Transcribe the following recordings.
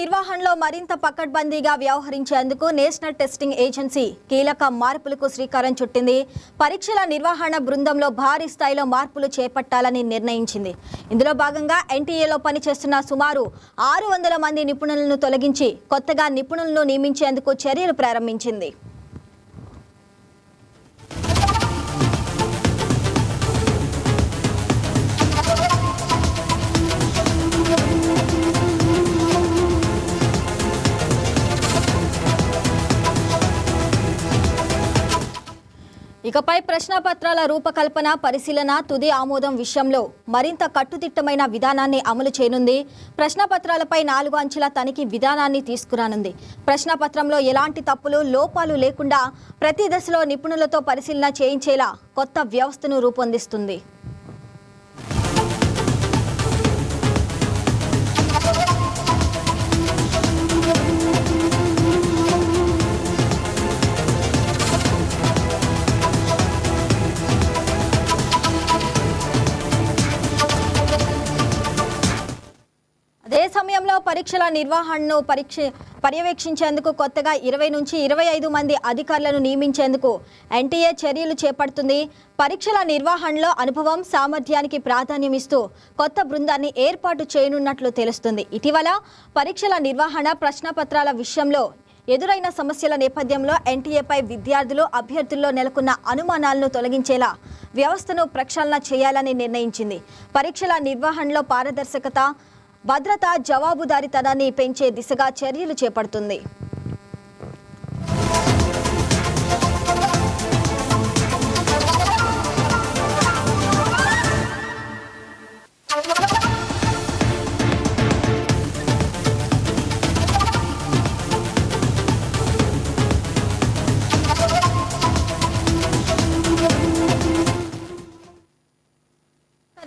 నిర్వహణలో మరింత పకడ్బందీగా వ్యవహరించేందుకు నేషనల్ టెస్టింగ్ ఏజెన్సీ కీలక మార్పులకు శ్రీకారం చుట్టింది. పరీక్షల నిర్వహణ బృందంలో భారీ స్థాయిలో మార్పులు చేపట్టాలని నిర్ణయించింది. ఇందులో భాగంగా ఎన్టీఏలో పనిచేస్తున్న సుమారు 600 మంది నిపుణులను తొలగించి కొత్తగా నిపుణులను నియమించేందుకు చర్యలు ప్రారంభించింది. ఇకపై ప్రశ్నపత్రాల రూపకల్పన, పరిశీలన, తుది ఆమోదం విషయంలో మరింత కట్టుదిట్టమైన విధానాన్ని అమలు చేయనుంది. ప్రశ్నపత్రాలపై 4 అంచెల తనిఖీ విధానాన్ని తీసుకురానుంది. ప్రశ్నపత్రంలో ఎలాంటి తప్పులు, లోపాలు లేకుండా ప్రతి దశలో నిపుణులతో పరిశీలన చేయించేలా కొత్త వ్యవస్థను రూపొందిస్తుంది. అదే సమయంలో పరీక్షల నిర్వహణను పర్యవేక్షించేందుకు కొత్తగా 20 నుంచి 25 మంది అధికారులను నియమించేందుకు ఎన్టీఏ చర్యలు చేపడుతుంది. పరీక్షల నిర్వహణలో అనుభవం, సామర్థ్యానికి ప్రాధాన్యం ఇస్తూ కొత్త బృందాన్ని ఏర్పాటు చేయనున్నట్లు తెలుస్తుంది. ఇటీవల పరీక్షల నిర్వహణ, ప్రశ్నపత్రాల విషయంలో ఎదురైన సమస్యల నేపథ్యంలో ఎన్టీఏపై విద్యార్థులు, అభ్యర్థుల్లో నెలకొన్న అనుమానాలను తొలగించేలా వ్యవస్థను ప్రక్షాళన చేయాలని నిర్ణయించింది. పరీక్షల నిర్వహణలో పారదర్శకత, భద్రత, జవాబుదారీతనాన్ని పెంచే దిశగా చర్యలు చేపడుతుంది.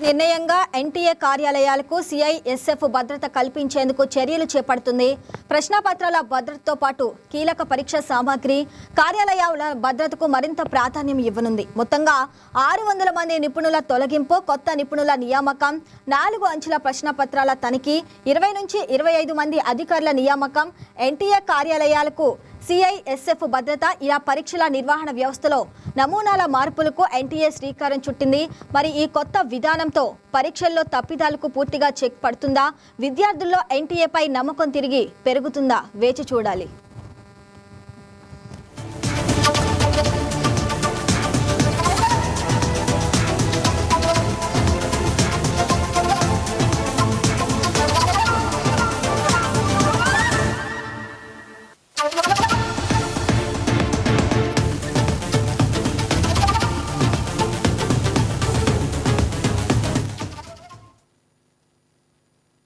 నిర్ణయంగా ఎన్టీఏ కార్యాలయాలకు సిఐఎస్ఎఫ్ భద్రత కల్పించేందుకు చర్యలు చేపడుతుంది. ప్రశ్నపత్రాల భద్రతతో పాటు కీలక పరీక్ష సామాగ్రి, కార్యాలయాల భద్రతకు మరింత ప్రాధాన్యం ఇవ్వనుంది. మొత్తంగా 600 మంది నిపుణుల తొలగింపు, కొత్త నిపుణుల నియామకం, 4 అంచెల ప్రశ్నపత్రాల తనిఖీ, 20 నుంచి 25 మంది అధికారుల నియామకం, ఎన్టీఏ కార్యాలయాలకు సిఐఎస్ఎఫ్ భద్రత, ఇలా పరీక్షల నిర్వహణ వ్యవస్థలో నమూనాల మార్పులకు ఎన్టీఏ శ్రీకారం చుట్టింది. మరి ఈ కొత్త విధానంతో పరీక్షల్లో తప్పిదాలకు పూర్తిగా చెక్ పడుతుందా? విద్యార్థుల్లో ఎన్టీఏపై నమ్మకం తిరిగి పెరుగుతుందా? వేచి చూడాలి.